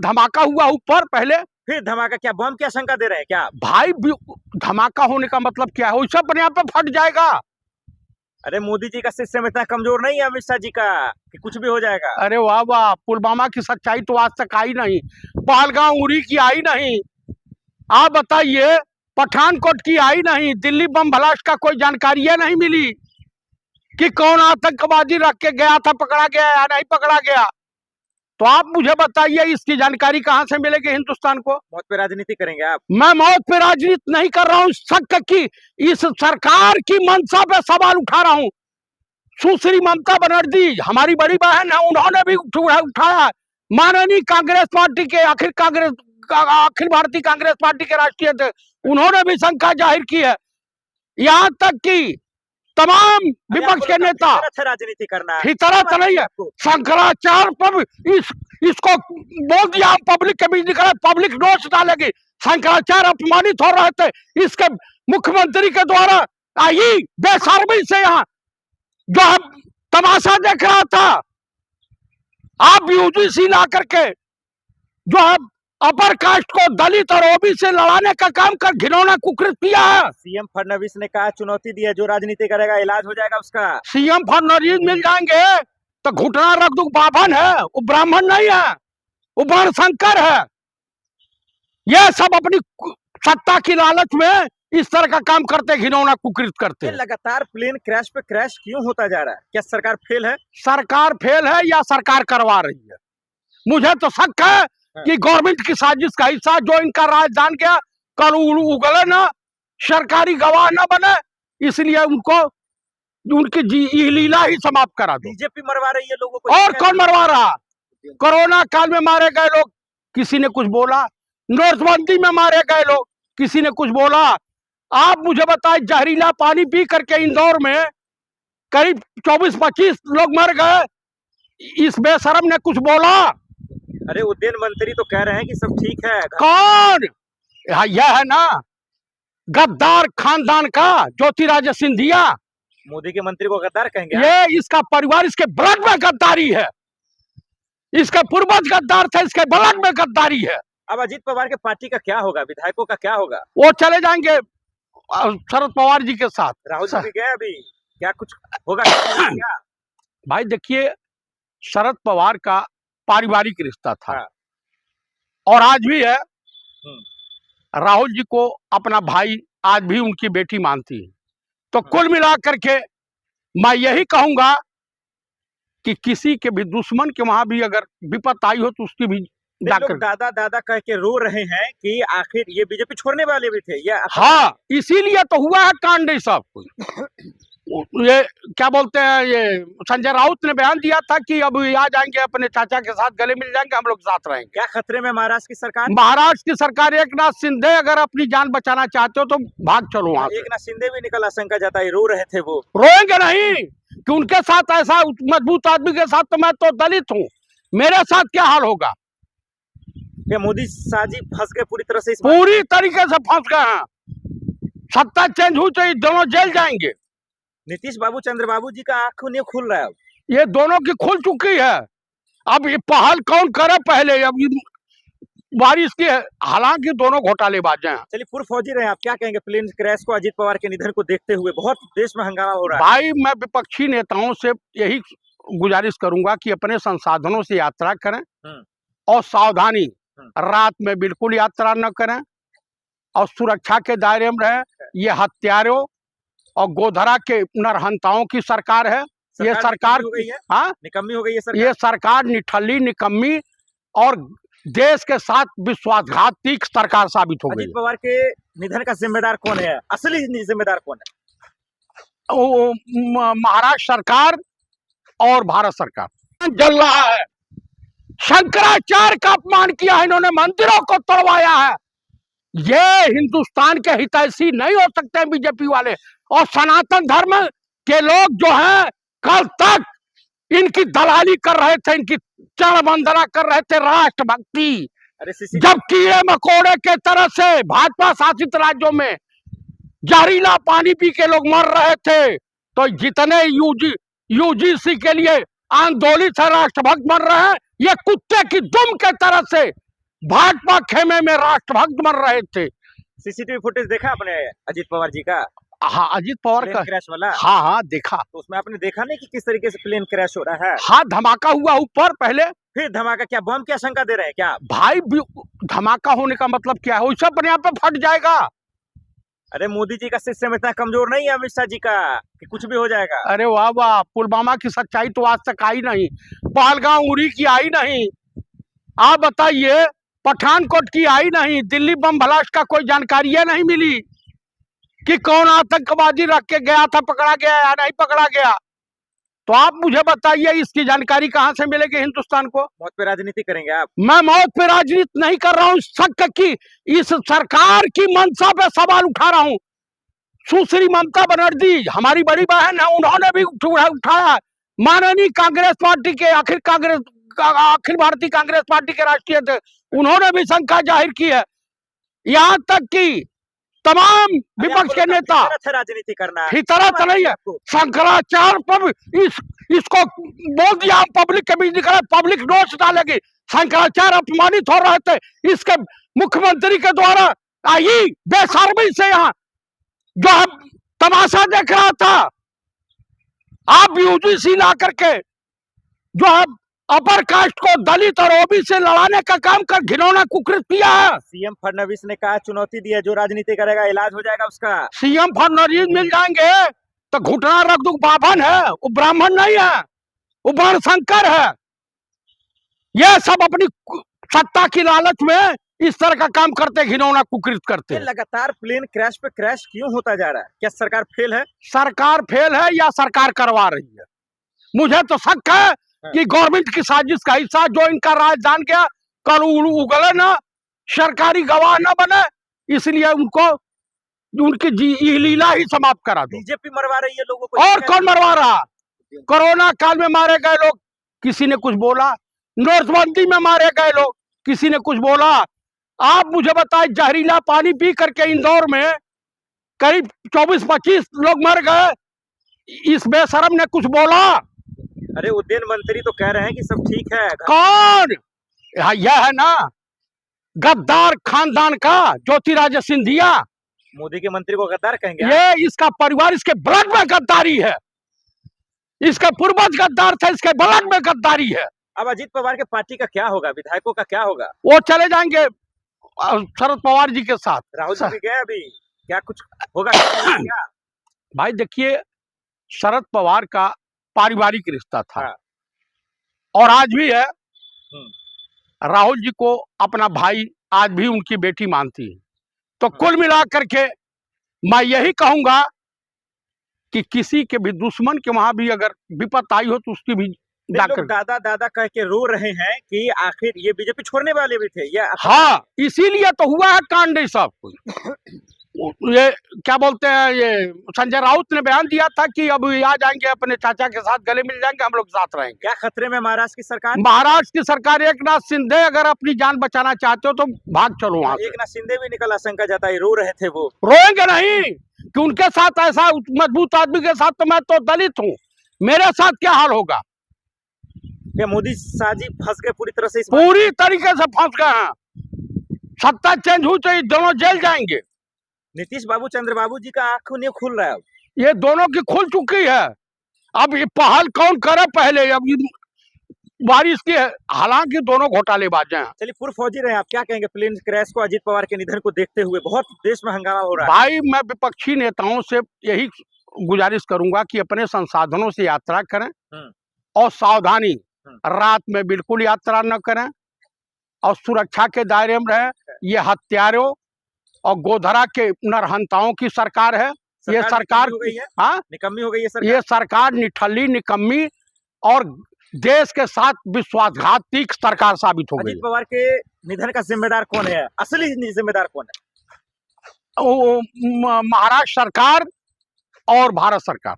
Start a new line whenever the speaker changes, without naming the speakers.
धमाका हुआ ऊपर पहले।
फिर धमाका क्या, बम की आशंका दे रहे हैं क्या?
भाई धमाका होने का मतलब क्या है, वैसे अपने आप पे फट जाएगा।
अरे मोदी जी का सिस्टम इतना कमजोर नहीं है अमित शाह जी का कि कुछ भी हो जाएगा।
अरे वाह वाह, पुलवामा की सच्चाई तो आज तक आई नहीं, पहलगाम उरी की आई नहीं, आप बताइए पठानकोट की आई नहीं, दिल्ली बम ब्लास्ट का कोई जानकारी नहीं मिली कि कौन आतंकवादी रख के गया था, पकड़ा गया या नहीं पकड़ा गया। तो आप मुझे बताइए इसकी जानकारी कहां से मिलेगी हिंदुस्तान को?
मौत पे राजनीति करेंगे आप?
मैं मौत पे राजनीति नहीं कर रहा हूं, शक की इस सरकार की मंशा पे सवाल उठा रहा हूं। सुश्री ममता बनर्जी हमारी बड़ी बहन है, उन्होंने भी उठाया। माननीय कांग्रेस पार्टी के अखिल भारतीय कांग्रेस पार्टी के राष्ट्रीय अध्यक्ष, उन्होंने भी शंका जाहिर की है। यहाँ तक कि तमाम विपक्ष के नेता
राजनीति करना
फितरत तो नहीं है, शंकराचार्य पर इसको बोल दिया, पब्लिक के बीच निकले, पब्लिक नोट्स डालेगी। शंकराचार्य अपमानित हो रहे थे इसके मुख्यमंत्री के द्वारा, आई बेशर्मी से यहाँ जो है तमाशा देख रहा था। आप यूजीसी ला करके जो है अपर कास्ट को, दलित और ओबी से लड़ाने का काम कर घिनौना कुकृत किया है।
सीएम फडणवीस ने कहा, चुनौती दी है, जो राजनीति करेगा इलाज हो जाएगा उसका।
सीएम फडणवीस मिल जाएंगे तो घुटना रख दो, बाभन है वो, ब्राह्मण नहीं है वो, वर्णशंकर है। ये सब अपनी सत्ता की लालच में इस तरह का काम करते, घिनौना कुकृत करते।
लगातार प्लेन क्रैश पे क्रैश क्यों होता जा रहा है? क्या सरकार फेल है?
सरकार फेल है या सरकार करवा रही है? मुझे तो शक है कि गवर्नमेंट की साजिश का हिस्सा जो इनका राज जान गया, कल उगले ना, सरकारी गवाह ना बने, इसलिए उनको उनकी लीला ही समाप्त करा दो।
बीजेपी मरवा रही है लोगों को।
और कौन मरवा रहा? कोरोना काल में मारे गए लोग, किसी ने कुछ बोला? नोटबंदी में मारे गए लोग, किसी ने कुछ बोला? आप मुझे बताएं, जहरीला पानी पी करके इंदौर में करीब 24-25 लोग मर गए, इस बेशरम ने कुछ बोला?
अरे उद्यान मंत्री तो कह रहे हैं कि सब ठीक है।
कौन? यह है ना गद्दार खानदान का ज्योतिरादित्य सिंधिया।
मोदी के मंत्री को गद्दार कहेंगे?
ये इसका परिवार, इसके ब्लड में गद्दारी है, इसके पूर्वज गद्दार थे, इसके ब्लड में गद्दारी है।
अब अजीत पवार के पार्टी का क्या होगा, विधायकों का क्या होगा?
वो चले जाएंगे शरद पवार जी के साथ।
राहुल जी भी गए अभी, क्या कुछ होगा क्या?
भाई देखिए, शरद पवार का पारिवारिक रिश्ता था और आज भी है। राहुल जी को अपना भाई आज भी उनकी बेटी मानती है। तो कुल मिलाकर के मैं यही कहूंगा कि किसी के भी दुश्मन के वहां भी अगर विपत्ति आई हो तो उसकी भी
लोग दादा दादा कह के रो रहे हैं कि आखिर ये बीजेपी छोड़ने वाले भी थे या?
हाँ, इसीलिए तो हुआ है कांड सब कुछ। ये क्या बोलते हैं, ये संजय राउत ने बयान दिया था कि अब आ जाएंगे अपने चाचा के साथ, गले मिल जाएंगे, हम लोग साथ रहेंगे।
क्या खतरे में महाराष्ट्र की सरकार?
महाराष्ट्र की सरकार, एकनाथ शिंदे अगर अपनी जान बचाना चाहते हो तो भाग चलो वहां।
एकनाथ शिंदे भी निकल, आशंका जताई, रो रहे थे। वो
रोएंगे नहीं कि उनके साथ ऐसा मजबूत आदमी के साथ, तो मैं तो दलित हूँ, मेरे साथ क्या हाल होगा?
क्या मोदी शाह जी फंस गए पूरी तरह से?
पूरी तरीके से फंस गए हैं। सत्ता चेंज हुई तो ये दोनों जेल जाएंगे।
नीतीश बाबू, चंद्रबाबू जी का आंख नहीं खुल रहा है।
ये दोनों की खुल चुकी है। अब ये पहल कौन करे पहले? अब बारिश की है, हालांकि दोनों घोटालेबाज हैं।
चलिए, पूर्व फौजी रहे, आप क्या कहेंगे प्लेन क्रैश को, अजीत पवार के निधन को देखते हुए? बहुत देश में हंगामा हो रहा है।
भाई मैं विपक्षी नेताओं से यही गुजारिश करूंगा कि अपने संसाधनों से यात्रा करें और सावधानी, रात में बिल्कुल यात्रा न करें और सुरक्षा के दायरे में रहें। ये हत्यारों और गोधरा के नरहंताओं की सरकार है। ये सरकार
निकम्मी हो गई है।
ये सरकार निठल्ली, निकम्मी और देश के साथ विश्वासघाती सरकार साबित हो गई।
अजीत पवार के निधन का जिम्मेदार कौन है? असली जिम्मेदार कौन है?
महाराष्ट्र सरकार और भारत सरकार। जल रहा है, शंकराचार्य का अपमान किया है इन्होंने, मंदिरों को तोड़वाया है। ये हिंदुस्तान के हितैषी नहीं हो सकते बीजेपी वाले। और सनातन धर्म के लोग जो हैं, कल तक इनकी दलाली कर रहे थे, इनकी चरण वंदना कर रहे थे, राष्ट्रभक्ति। जब कीड़े मकोड़े के तरह से भाजपा शासित राज्यों में जहरीला पानी पी के लोग मर रहे थे, तो जितने यूजीसी के लिए आंदोलित है, राष्ट्रभक्त मर रहे हैं, ये कुत्ते की दुम के तरह से भाजपा खेमे में राष्ट्रभक्त बन रहे थे।
सीसीटीवी फुटेज देखा आपने अजीत पवार जी का
हाँ, अजीत पवार
प्लेन
का,
क्रैश वाला?
हाँ हाँ देखा।
तो उसमें आपने देखा नहीं कि किस तरीके से प्लेन क्रैश हो रहा है?
हाँ, धमाका हुआ ऊपर पहले,
फिर धमाका, क्या बम की आशंका दे रहे हैं क्या?
भाई धमाका होने का मतलब क्या है, वैसे अपने आप पे फट जाएगा।
अरे मोदी जी का सिस्टम इतना कमजोर नहीं है अमित शाह जी का कि कुछ भी हो जाएगा।
अरे वाह वाह, पुलवामा की सच्चाई तो आज तक आई नहीं, पहलगांव उरी की आई नहीं, आप बताइए पठानकोट की आई नहीं, दिल्ली बम ब्लास्ट का कोई जानकारी नहीं मिली कि कौन आतंकवादी रख के गया था, पकड़ा गया या नहीं पकड़ा गया। तो आप मुझे बताइए इसकी जानकारी कहां से मिलेगी हिंदुस्तान को?
मौत पे राजनीति करेंगे आप?
मैं मौत पे राजनीति नहीं कर रहा हूं, शक की इस सरकार की मंशा पे सवाल उठा रहा हूं। सुश्री ममता बनर्जी हमारी बड़ी बहन है, उन्होंने भी उठाया। माननीय कांग्रेस पार्टी के अखिल भारतीय कांग्रेस पार्टी के राष्ट्रीय अध्यक्ष, उन्होंने भी शंका जाहिर की है। यहाँ तक कि तमाम विपक्ष के नेता,
राजनीति करना है,
फितरत तो नहीं है, शंकराचार्य पर इसको बोल दिया, पब्लिक के बीच निकले, पब्लिक नोट्स डालेगी। शंकराचार्य अपमानित हो रहे थे इसके मुख्यमंत्री के द्वारा, आई बेशर्मी से यहाँ जो है तमाशा देख रहा था। आप यूजीसी ला करके जो है अपर कास्ट को, दलित और ओबी से लड़ाने का काम कर घिनौना कुकृत किया है।
सीएम फडणवीस ने कहा, चुनौती दी है, जो राजनीति करेगा इलाज हो जाएगा उसका।
सीएम फडणवीस मिल जाएंगे तो घुटना रख दू, बाभन है वो, ब्राह्मण नहीं है, वो वर्णशंकर है। ये सब अपनी सत्ता की लालच में इस तरह का काम करते, घिनौना कुकृत करते हैं।
लगातार प्लेन क्रैश पे क्रैश क्यों होता जा रहा है? क्या सरकार फेल है?
सरकार फेल है या सरकार करवा रही है? मुझे तो शक है कि गवर्नमेंट की साजिश का हिस्सा जो इनका राज जान गया, कल उगले ना, सरकारी गवाह ना बने, इसलिए उनको उनकी लीला ही समाप्त करा दो।
बीजेपी मरवा रही है लोगों को।
और कौन मरवा रहा? कोरोना काल में मारे गए लोग, किसी ने कुछ बोला? नोटबंदी में मारे गए लोग, किसी ने कुछ बोला? आप मुझे बताएं, जहरीला पानी पी करके इंदौर में करीब 24-25 लोग मर गए, इस बेशरम ने कुछ बोला?
अरे उद्यान मंत्री तो कह रहे हैं कि सब ठीक है।
कौन? यह है ना गद्दार खानदान का ज्योतिरादित्य सिंधिया।
मोदी के मंत्री को गद्दार कहेंगे?
ये इसका परिवार, इसके ब्लड में गद्दारी है, इसके पूर्वज गद्दार थे, इसके ब्लड में गद्दारी है।
अब अजीत पवार के पार्टी का क्या होगा? विधायकों का क्या होगा?
वो चले जाएंगे शरद पवार जी के साथ।
राहुल जी भी गए अभी, क्या कुछ होगा क्या?
भाई देखिए, शरद पवार का पारिवारिक रिश्ता था और आज भी है। राहुल जी को अपना भाई आज भी उनकी बेटी मानती है। तो कुल मिलाकर के मैं यही कहूंगा कि किसी के भी दुश्मन के वहां भी अगर विपत्ति आई हो तो उसकी भी
लोग दादा दादा कह के रो रहे हैं कि आखिर ये बीजेपी छोड़ने वाले भी थे या?
हाँ, इसीलिए तो हुआ है कांड सब। ये क्या बोलते हैं, ये संजय राउत ने बयान दिया था कि अब आ जाएंगे अपने चाचा के साथ, गले मिल जाएंगे, हम लोग साथ रहेंगे।
क्या खतरे में महाराष्ट्र की सरकार?
महाराष्ट्र की सरकार, एकनाथ शिंदे अगर अपनी जान बचाना चाहते हो तो भाग चलो वहां से।
एकनाथ शिंदे भी निकल, आशंका जताई, रो रहे थे वो।
रोएंगे नहीं कि उनके साथ ऐसा मजबूत आदमी के साथ, तो मैं तो दलित हूँ, मेरे साथ क्या हाल होगा?
क्या मोदी शाह जी फंस गए पूरी तरह से?
पूरी तरीके से फंस गए हैं। सत्ता चेंज हुई तो ये दोनों जेल जाएंगे।
नीतीश बाबू, चंद्रबाबू जी का आंख नहीं खुल रहा है।
ये दोनों की खुल चुकी है। अब ये पहल कौन करे पहले, अब बारिश की है, हालांकि दोनों घोटालेबाज हैं।
चलिए, पूर्व फौजी रहे, आप क्या कहेंगे प्लेन क्रैश को, अजीत पवार के निधन को देखते हुए? बहुत देश में हंगामा हो रहा है।
भाई मैं विपक्षी नेताओं से यही गुजारिश करूंगा कि अपने संसाधनों से यात्रा करें और सावधानी, रात में बिल्कुल यात्रा न करें और सुरक्षा के दायरे में रहें। ये हत्यारों और गोधरा के नरहंताओं की सरकार है। ये सरकार
निकम्मी हो गई है।
ये सरकार निठल्ली, निकम्मी और देश के साथ विश्वासघाती सरकार साबित हो गई।
अजीत पवार के निधन का जिम्मेदार कौन है? असली जिम्मेदार कौन है?
महाराष्ट्र सरकार और भारत सरकार।